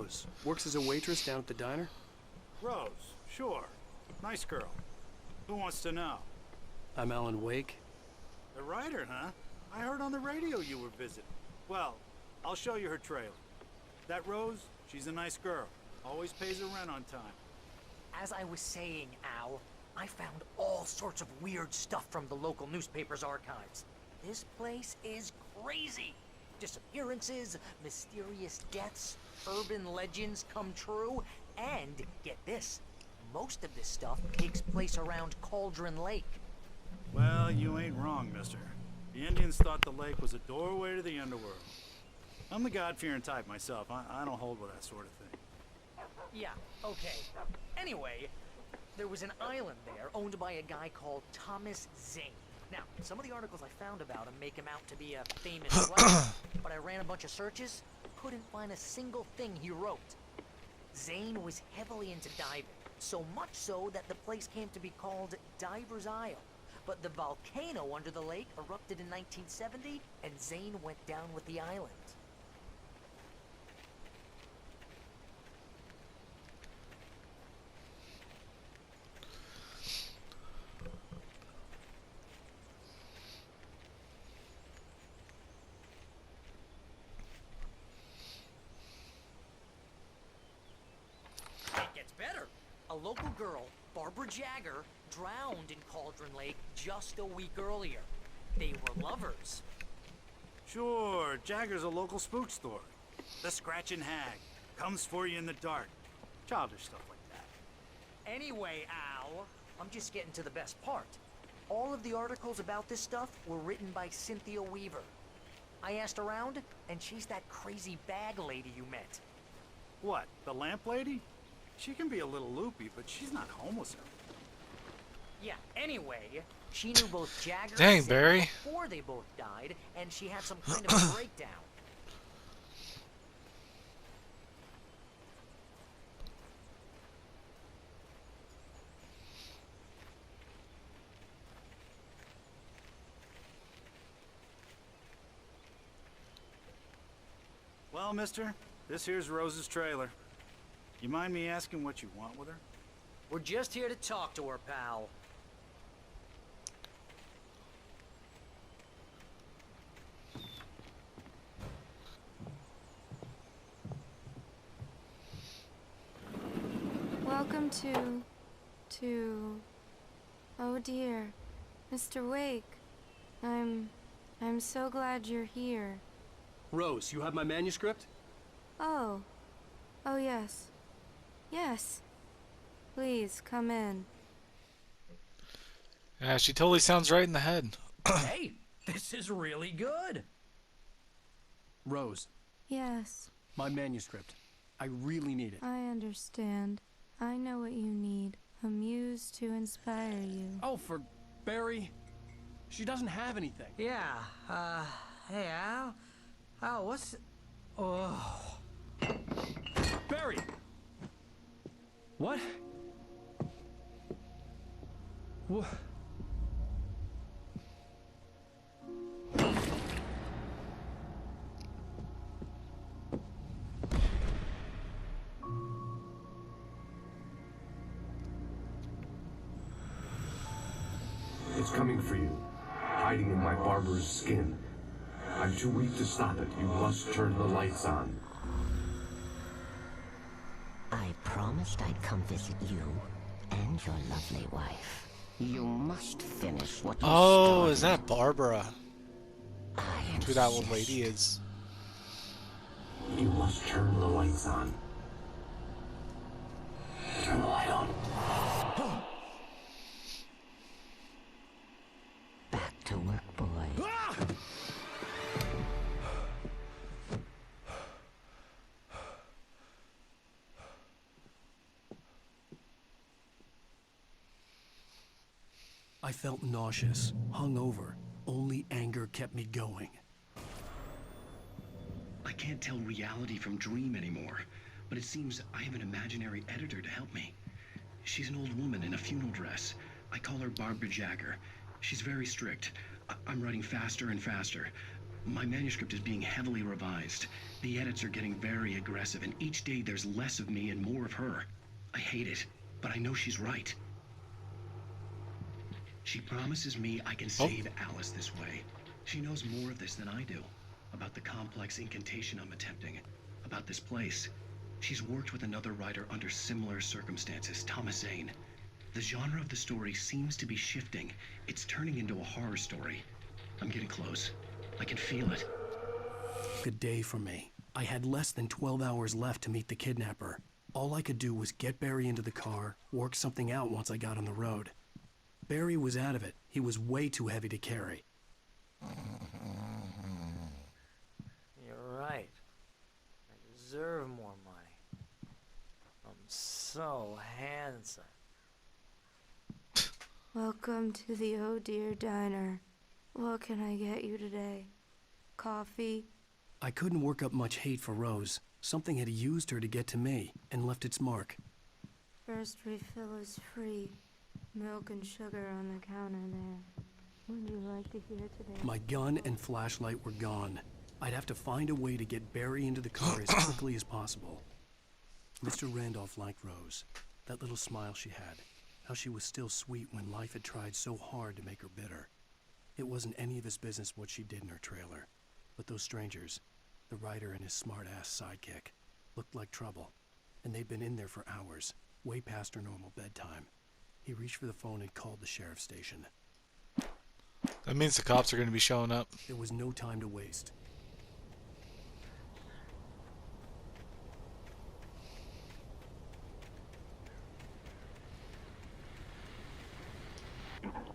Rose. Works as a waitress down at the diner? Rose, sure. Nice girl. Who wants to know? I'm Alan Wake. The writer, huh? I heard on the radio you were visiting. Well, I'll show you her trailer. That Rose, she's a nice girl. Always pays her rent on time. As I was saying, Al, I found all sorts of weird stuff from the local newspaper's archives. This place is crazy. Disappearances, mysterious deaths, urban legends come true, and, get this, most of this stuff takes place around Cauldron Lake. Well, you ain't wrong, mister. The Indians thought the lake was a doorway to the underworld. I'm the God-fearing type myself. I don't hold with that sort of thing. Yeah, okay. Anyway, there was an island there owned by a guy called Thomas Zane. Now, some of the articles I found about him make him out to be a famous writer, but I ran a bunch of searches, couldn't find a single thing he wrote. Zane was heavily into diving, so much so that the place came to be called Diver's Isle. But the volcano under the lake erupted in 1970, and Zane went down with the island. It gets better. A local girl, Barbara Jagger, drowned in Cauldron Lake just a week earlier. They were lovers. Sure, Jagger's a local spook story. The Scratching Hag. Comes for you in the dark. Childish stuff like that. Anyway, Al, I'm just getting to the best part. All of the articles about this stuff were written by Cynthia Weaver. I asked around, and she's that crazy bag lady you met. What, the lamp lady? She can be a little loopy, but she's not homeless. Yeah, anyway, she knew both Jagger Dang, and Zane Barry. before they both died, and she had some kind of a breakdown. Well, mister, this here's Rose's trailer. You mind me asking what you want with her? We're just here to talk to her, pal. Welcome to... Oh dear, Mr. Wake. I'm so glad you're here. Rose, you have my manuscript? Oh. Oh yes. Yes. Please, come in. Yeah, she totally sounds right in the head. Hey, this is really good. Rose, Yes, my manuscript. I really need it. I understand. I know what you need. A muse to inspire you. Oh, for Barry. She doesn't have anything. Yeah, hey, Al? Al, what's... Oh... Barry! What? What? It's coming for you, hiding in my barber's skin. I'm too weak to stop it. You must turn the lights on. I promised I'd come visit you and your lovely wife. You must finish what you Oh, started. is that Barbara? I Who that old insist. lady is. You must turn the lights on. Turn the light on. Back to work, boy. I felt nauseous, hungover. Only anger kept me going. I can't tell reality from dream anymore, but it seems I have an imaginary editor to help me. She's an old woman in a funeral dress. I call her Barbara Jagger. She's very strict. I'm writing faster and faster. My manuscript is being heavily revised. The edits are getting very aggressive, and each day there's less of me and more of her. I hate it, but I know she's right. She promises me I can save Alice this way. She knows more of this than I do. About the complex incantation I'm attempting. About this place. She's worked with another writer under similar circumstances, Thomas Zane. The genre of the story seems to be shifting. It's turning into a horror story. I'm getting close. I can feel it. Good day for me. I had less than 12 hours left to meet the kidnapper. All I could do was get Barry into the car, work something out once I got on the road. Barry was out of it. He was way too heavy to carry. You're right. I deserve more money. I'm so handsome. Welcome to the Oh Dear Diner. What can I get you today? Coffee? I couldn't work up much hate for Rose. Something had used her to get to me and left its mark. First refill is free. Milk and sugar on the counter there. Would you like to hear today? My gun and flashlight were gone. I'd have to find a way to get Barry into the car as quickly as possible. Mr. Randolph liked Rose. That little smile she had. How she was still sweet when life had tried so hard to make her bitter. It wasn't any of his business what she did in her trailer. But those strangers, the writer and his smart-ass sidekick, looked like trouble. And they'd been in there for hours, way past her normal bedtime. He reached for the phone and called the sheriff's station. That means the cops are going to be showing up. There was no time to waste.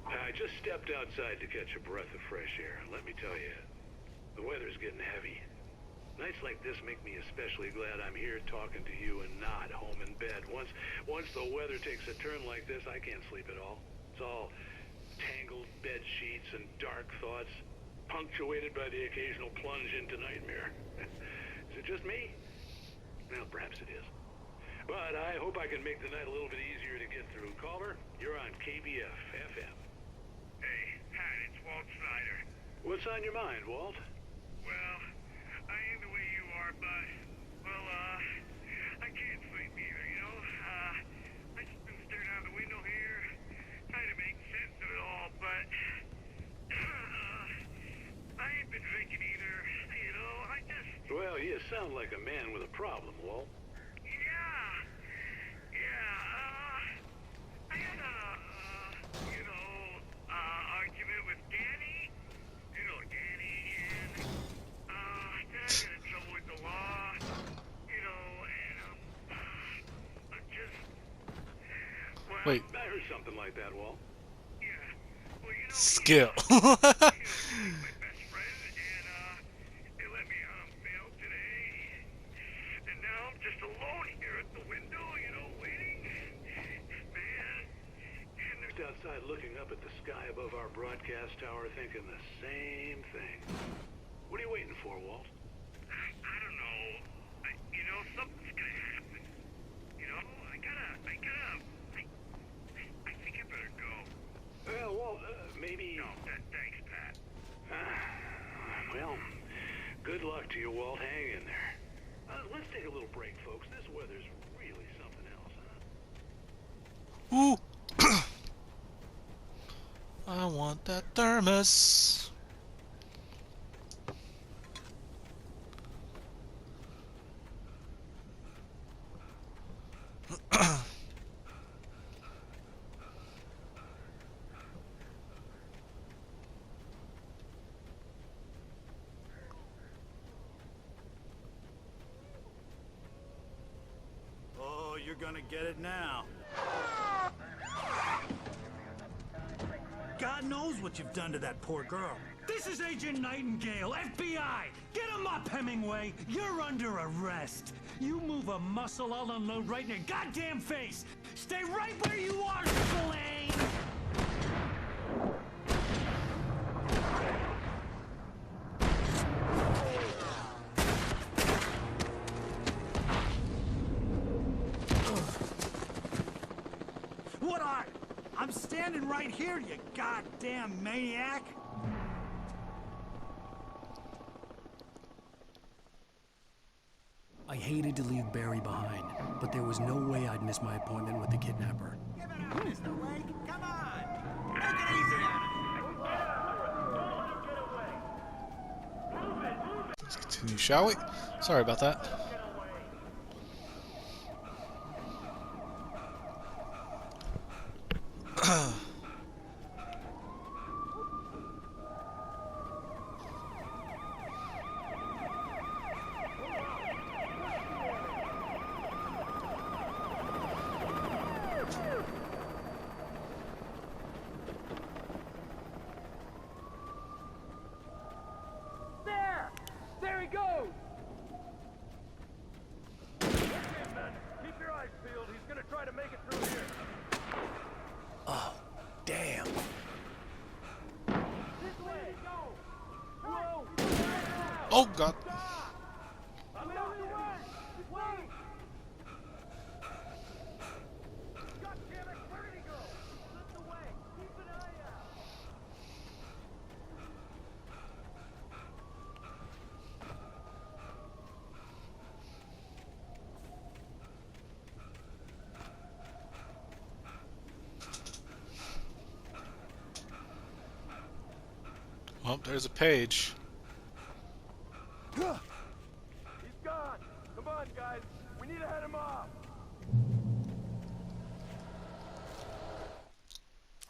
I just stepped outside to catch a breath of fresh air. Let me tell you, the weather's getting heavy. Nights like this make me especially glad I'm here talking to you and not home in bed. Once the weather takes a turn like this, I can't sleep at all. It's all tangled bed sheets and dark thoughts, punctuated by the occasional plunge into nightmare. Is it just me? Well, perhaps it is. But I hope I can make the night a little bit easier to get through. Caller, you're on KBF FM. Hey, Pat, it's Walt Snyder. What's on your mind, Walt? Well, I ain't the way you are, but, well, I can't sleep either, you know? I just been staring out the window here, trying to make sense of it all, but, I ain't been drinking either, you know? I just... Well, you sound like a man with a problem, Walt. I had a, argument with Danny. You know Danny, and, then I got in trouble with the law, you know, and, I'm just, well... Wait. I heard something like that, Walt. Yeah, well, you know... Skill. my best friend, and, they let me on bail today, and now I'm just alone here at the window, you know, waiting. Man, and Outside looking up at the sky above our broadcast tower thinking the same thing. What are you waiting for, Walt? I don't know. You know, something's gonna happen. You know, I think I better go. Well, Walt, maybe... No, thanks, Pat. Well, good luck to you, Walt. Hang in there. Let's take a little break, folks. This weather's really something else, huh? Ooh. I want that thermos. Oh, you're gonna get it now. God knows what you've done to that poor girl. This is Agent Nightingale, FBI! Get him up, Hemingway! You're under arrest! You move a muscle, I'll unload right in your goddamn face! Stay right where you are, Spillane! What are? I'm standing right here, you goddamn maniac! hated to leave Barry behind, but there was no way I'd miss my appointment with the kidnapper. Give it up, Mr. Lake. Come on. Take it easy on him. Let's continue, shall we? Sorry about that. There he goes! Okay, men, keep your eyes peeled. He's gonna try to make it through here. Oh, damn. This way! Go! Whoa! Oh, God. I'm out there! Wait! God damn it! Where did he go? Slipped away! Keep an eye out! Well, there's a page. He's gone! Come on, guys! We need to head him off!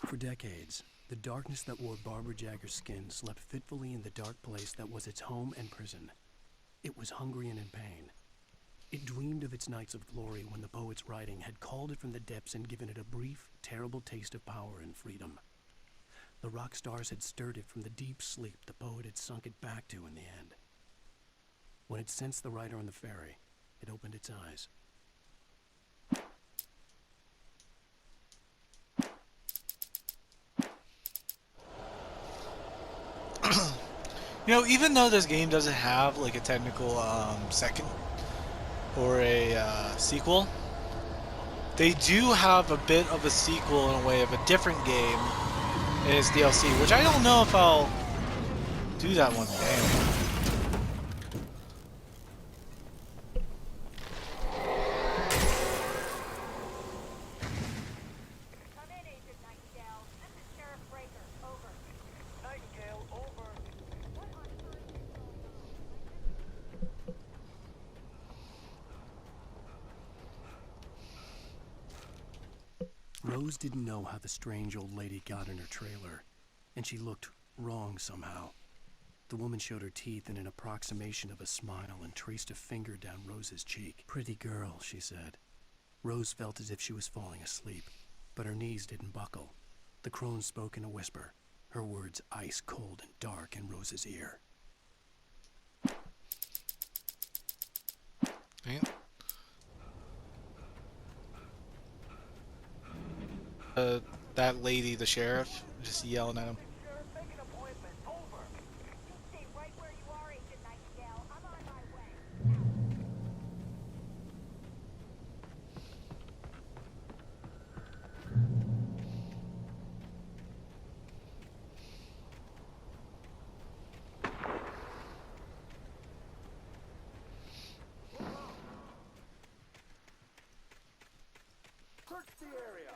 For decades, the darkness that wore Barbara Jagger's skin slept fitfully in the dark place that was its home and prison. It was hungry and in pain. It dreamed of its nights of glory when the poet's writing had called it from the depths and given it a brief, terrible taste of power and freedom. The rock stars had stirred it from the deep sleep the poet had sunk it back to in the end. When it sensed the rider on the ferry, it opened its eyes. You know, even though this game doesn't have like a technical second or a sequel, they do have a bit of a sequel in a way of a different game in its DLC, which I don't know if I'll do that one day. Come in, Agent Nightingale. This is Sheriff Breaker. Over. Nightingale, over. What on earth is going on? Rose didn't know how the strange old lady got in her trailer, and she looked wrong somehow. The woman showed her teeth in an approximation of a smile and traced a finger down Rose's cheek. "Pretty girl," she said. Rose felt as if she was falling asleep, but her knees didn't buckle. The crone spoke in a whisper, her words ice cold and dark in Rose's ear. Man. That lady, the sheriff, just yelling at him. Sheriff, make an appointment. Over. You stay right where you are, Agent Nightingale. I'm on my way. Search the area.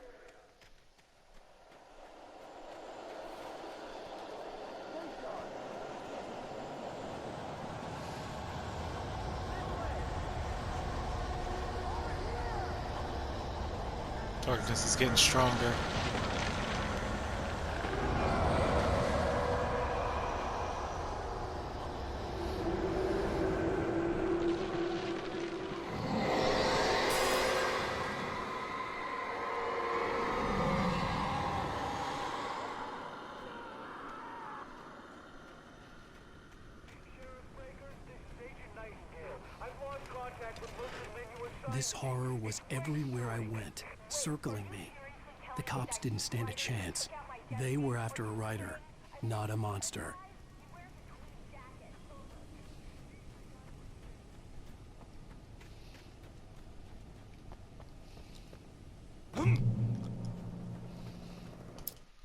Darkness is getting stronger. This horror was everywhere I went, circling me. The cops didn't stand a chance. They were after a writer, not a monster.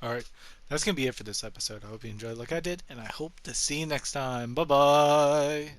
Alright, that's going to be it for this episode. I hope you enjoyed like I did, and I hope to see you next time. Bye-bye!